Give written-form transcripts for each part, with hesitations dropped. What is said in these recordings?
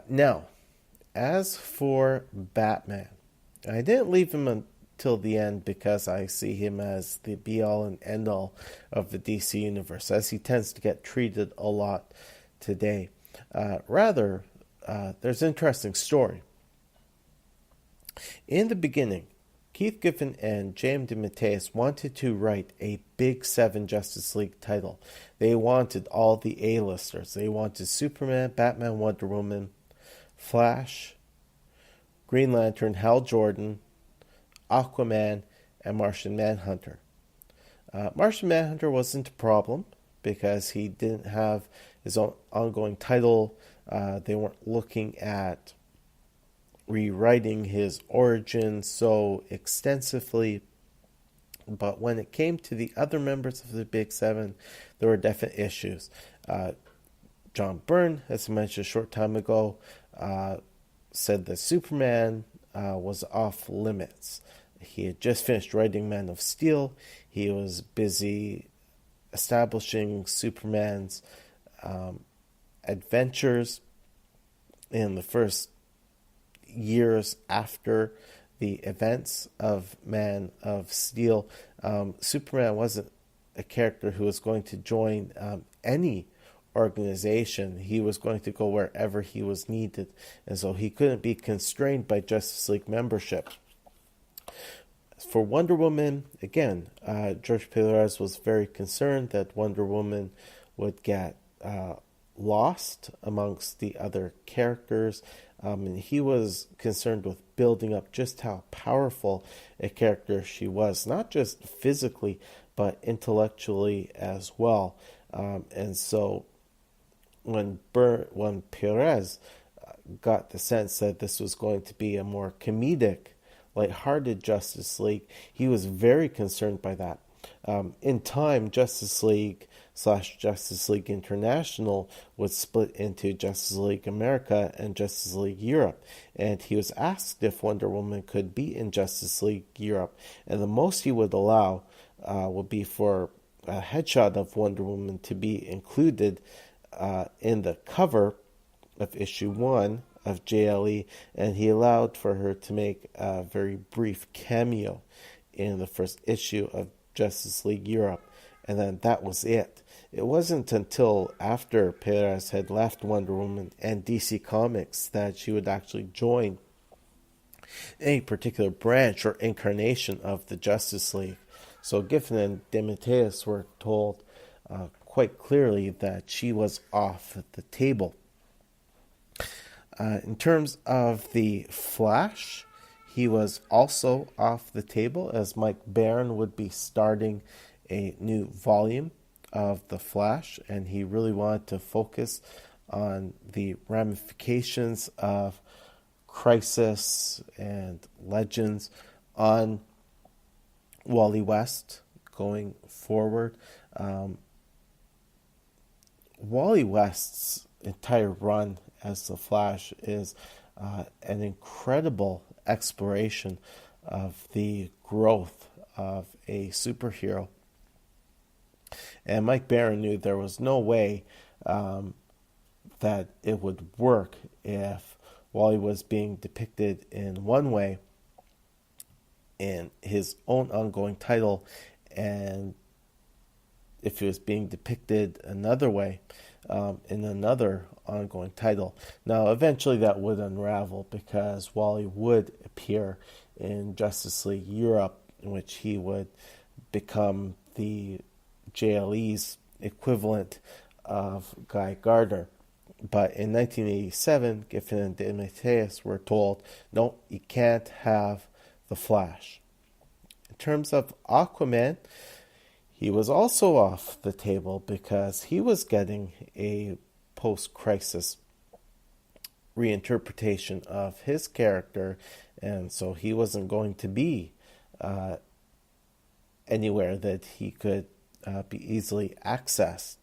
Now, as for Batman, I didn't leave him until the end because I see him as the be all and end all of the DC universe, as he tends to get treated a lot today. There's an interesting story. In the beginning, Keith Giffen and J.M. DeMatteis wanted to write a Big Seven Justice League title. They wanted all the A-listers. They wanted Superman, Batman, Wonder Woman, Flash, Green Lantern, Hal Jordan, Aquaman, and Martian Manhunter. Martian Manhunter wasn't a problem because he didn't have his own ongoing title. They weren't looking at rewriting his origin so extensively. But when it came to the other members of the Big Seven, there were definite issues. John Byrne, as I mentioned a short time ago, said that Superman was off limits. He had just finished writing Man of Steel. He was busy establishing Superman's adventures in the first years after the events of Man of Steel. Superman wasn't a character who was going to join any organization. He was going to go wherever he was needed, and so he couldn't be constrained by Justice League membership. As for Wonder Woman, again, George Perez was very concerned that Wonder Woman would get lost amongst the other characters, and he was concerned with building up just how powerful a character she was, not just physically, but intellectually as well. And so when Perez got the sense that this was going to be a more comedic, lighthearted Justice League, he was very concerned by that. In time, Justice League / Justice League International would split into Justice League America and Justice League Europe, and he was asked if Wonder Woman could be in Justice League Europe, and the most he would allow would be for a headshot of Wonder Woman to be included in the cover of issue 1 of JLE, and he allowed for her to make a very brief cameo in the first issue of Justice League Europe, and then that was it. It wasn't until after Perez had left Wonder Woman and DC Comics that she would actually join any particular branch or incarnation of the Justice League. So Giffen and DeMatteis were told quite clearly that she was off the table. In terms of the Flash, he was also off the table, as Mike Baron would be starting a new volume of The Flash, and he really wanted to focus on the ramifications of Crisis and Legends on Wally West going forward. Wally West's entire run as The Flash is an incredible exploration of the growth of a superhero. And Mike Baron knew there was no way that it would work if Wally was being depicted in one way in his own ongoing title, and if he was being depicted another way in another ongoing title. Now, eventually that would unravel because Wally would appear in Justice League Europe, in which he would become the JLE's equivalent of Guy Gardner. But in 1987, Giffen and DeMatteis were told, no, you can't have the Flash. In terms of Aquaman, he was also off the table because he was getting a post-crisis reinterpretation of his character, and so he wasn't going to be anywhere that he could be easily accessed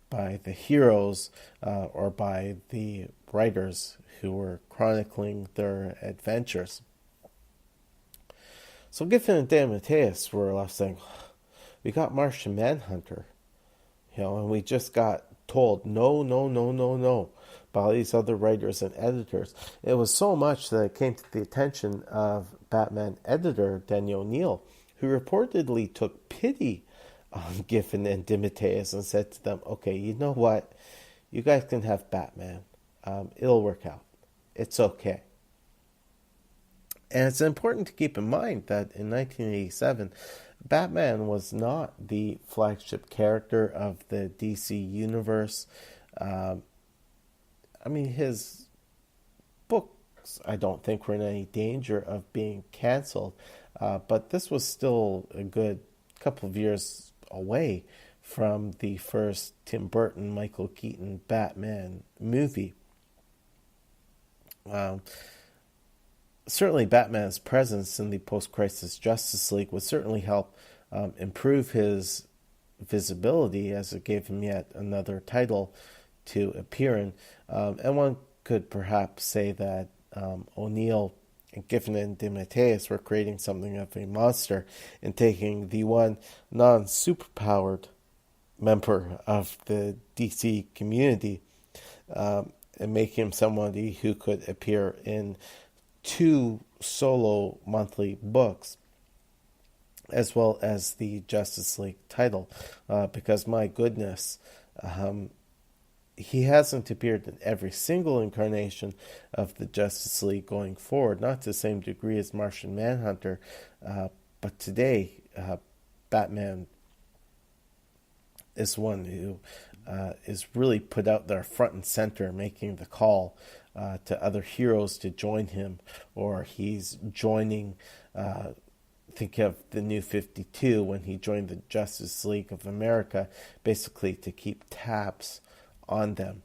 by the heroes or by the writers who were chronicling their adventures. So Giffen and DeMatteis were left saying, we got Martian Manhunter, and we just got told, no. by all these other writers and editors. It was so much that it came to the attention of Batman editor Denny O'Neil, who reportedly took pity on Giffen and DeMatteis and said to them, okay, you know what? You guys can have Batman. It'll work out. It's okay. And it's important to keep in mind that in 1987, Batman was not the flagship character of the DC universe. His books, I don't think, were in any danger of being canceled, but this was still a good couple of years away from the first Tim Burton, Michael Keaton Batman movie. Certainly Batman's presence in the post-crisis Justice League would certainly help improve his visibility, as it gave him yet another title to appear in. And one could perhaps say that O'Neil and Giffen and DeMatteis were creating something of a monster in taking the one non-superpowered member of the DC community and making him somebody who could appear in 2 solo monthly books, as well as the Justice League title, because my goodness, he hasn't appeared in every single incarnation of the Justice League going forward, not to the same degree as Martian Manhunter, but today Batman is one who is really put out there front and center, making the call to other heroes to join him, or he's joining, think of the New 52 when he joined the Justice League of America, basically to keep tabs on them.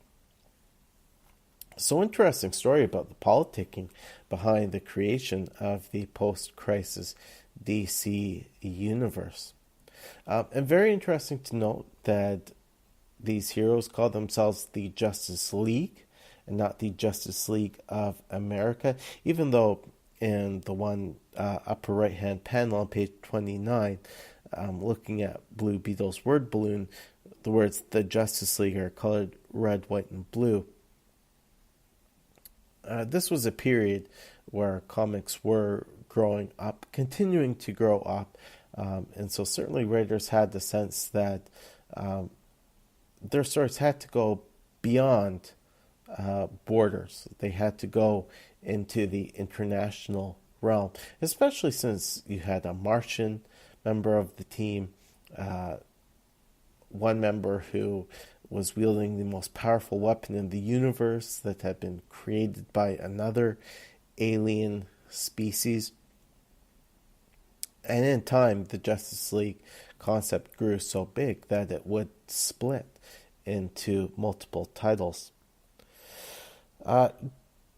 So interesting story about the politicking behind the creation of the post-crisis DC universe. And very interesting to note that these heroes call themselves the Justice League and not the Justice League of America, even though in the one upper right-hand panel on page 29, looking at Blue Beetle's word balloon, the words the Justice League are colored red, white, and blue. This was a period where comics were growing up, continuing to grow up, and so certainly writers had the sense that their stories had to go beyond borders. They had to go into the international realm, especially since you had a Martian member of the team, one member who was wielding the most powerful weapon in the universe that had been created by another alien species. And in time, the Justice League concept grew so big that it would split into multiple titles.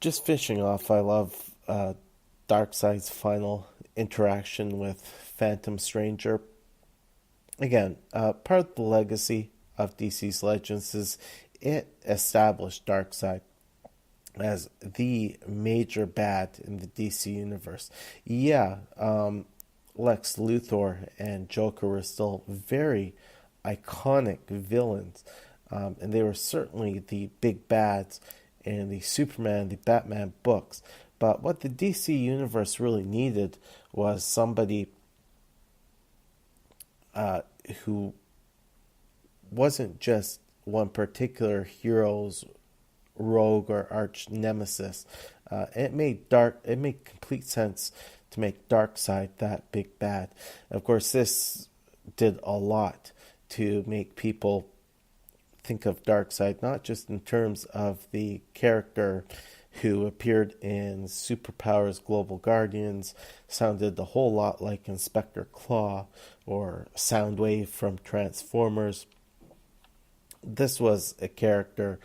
Just finishing off, I love Darkseid's final interaction with Phantom Stranger. Again, part of the legacy of DC's Legends is it established Darkseid as the major bad in the DC universe. Yeah, Lex Luthor and Joker were still very iconic villains, and they were certainly the big bads in the Superman, the Batman books. But what the DC universe really needed was somebody who wasn't just one particular hero's rogue or arch nemesis. It made complete sense to make Darkseid that big bad. Of course, this did a lot to make people think of Darkseid not just in terms of the character who appeared in Superpower's Global Guardians, sounded a whole lot like Inspector Claw or Soundwave from Transformers. This was a character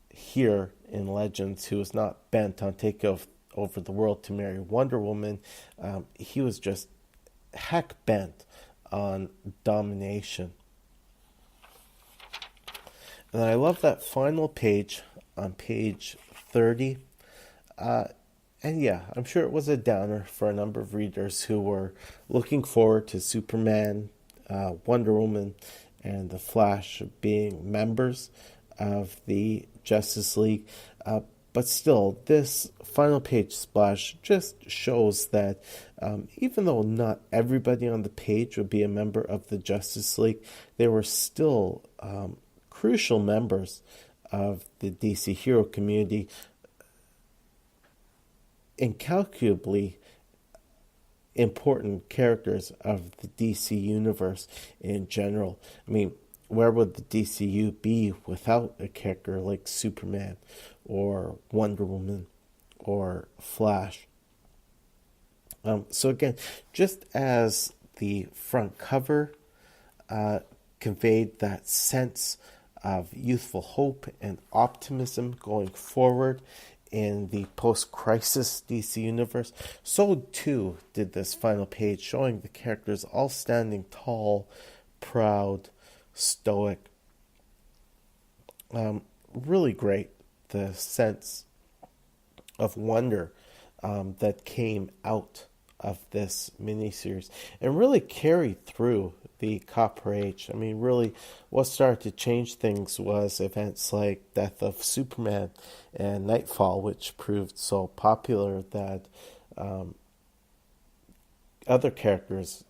here in Legends who was not bent on taking over the world to marry Wonder Woman. He was just heck bent on domination. And I love that final page on page 30. And yeah, I'm sure it was a downer for a number of readers who were looking forward to Superman, Wonder Woman, and the Flash being members of the Justice League. But still, this final page splash just shows that even though not everybody on the page would be a member of the Justice League, they were still crucial members of the DC hero community, incalculably important characters of the DC universe in general. I mean, where would the DCU be without a character like Superman or Wonder Woman or Flash? So again, just as the front cover conveyed that sense of youthful hope and optimism going forward in the post-crisis DC universe, so too did this final page, showing the characters all standing tall, proud, stoic. Really great, the sense of wonder that came out of this miniseries and really carried through the Copper Age. I mean, really, what started to change things was events like Death of Superman and Nightfall, which proved so popular that other characters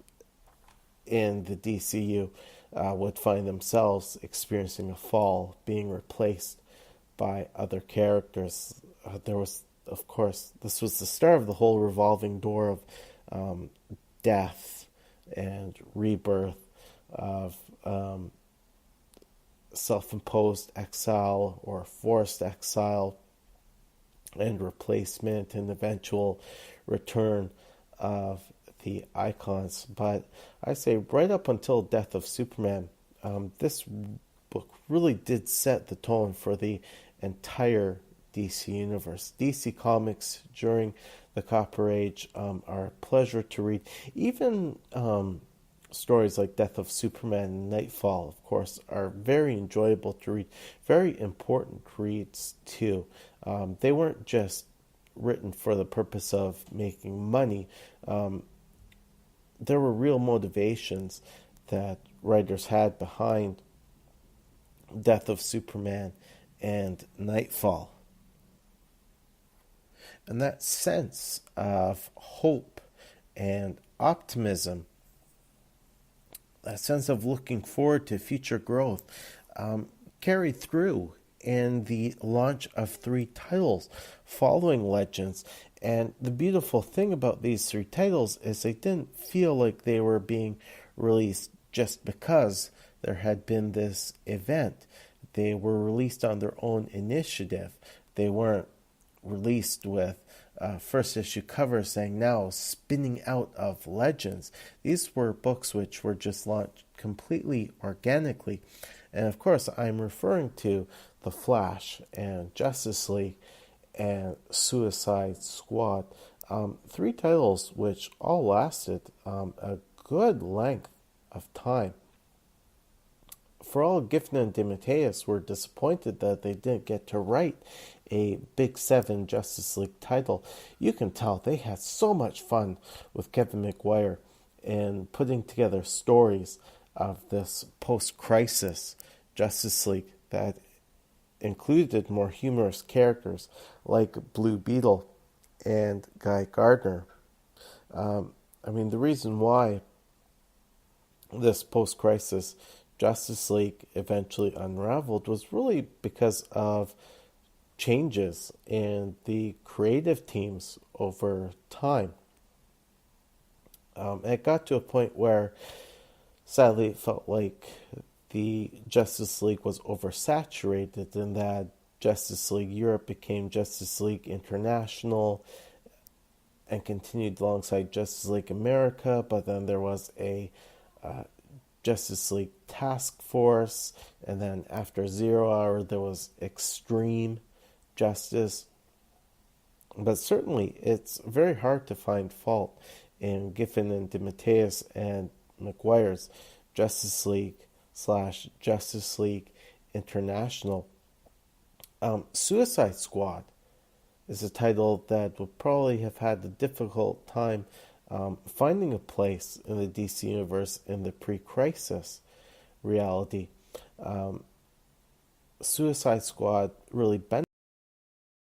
in the DCU would find themselves experiencing a fall, being replaced by other characters. There was, of course, this was the start of the whole revolving door of death and rebirth, of self-imposed exile or forced exile and replacement and eventual return of the icons. But I say right up until Death of Superman, this book really did set the tone for the entire DC universe. DC Comics during the Copper Age are a pleasure to read. Even stories like Death of Superman and Nightfall, of course, are very enjoyable to read. Very important reads, too. They weren't just written for the purpose of making money. There were real motivations that writers had behind Death of Superman and Nightfall. And that sense of hope and optimism, that sense of looking forward to future growth, carried through in the launch of 3 titles following Legends. And the beautiful thing about these 3 titles is they didn't feel like they were being released just because there had been this event. They were released on their own initiative. They weren't released with first issue covers saying now spinning out of Legends. These were books which were just launched completely organically. And of course, I'm referring to The Flash and Justice League and Suicide Squad. 3 titles which all lasted a good length of time. For all, Giffen and DeMatteis were disappointed that they didn't get to write a Big 7 Justice League title. You can tell they had so much fun with Kevin Maguire in putting together stories of this post-crisis Justice League that included more humorous characters like Blue Beetle and Guy Gardner. I mean, the reason why this post-crisis Justice League eventually unraveled was really because of changes in the creative teams over time. It got to a point where, sadly, it felt like the Justice League was oversaturated, and that Justice League Europe became Justice League International and continued alongside Justice League America, but then there was a Justice League Task Force, and then after 0 Hour there was Extreme Justice. But certainly it's very hard to find fault in Giffen and DeMatteis and Maguire's Justice League / Justice League International. Suicide Squad is a title that would probably have had a difficult time finding a place in the DC universe in the pre-crisis reality. Suicide Squad really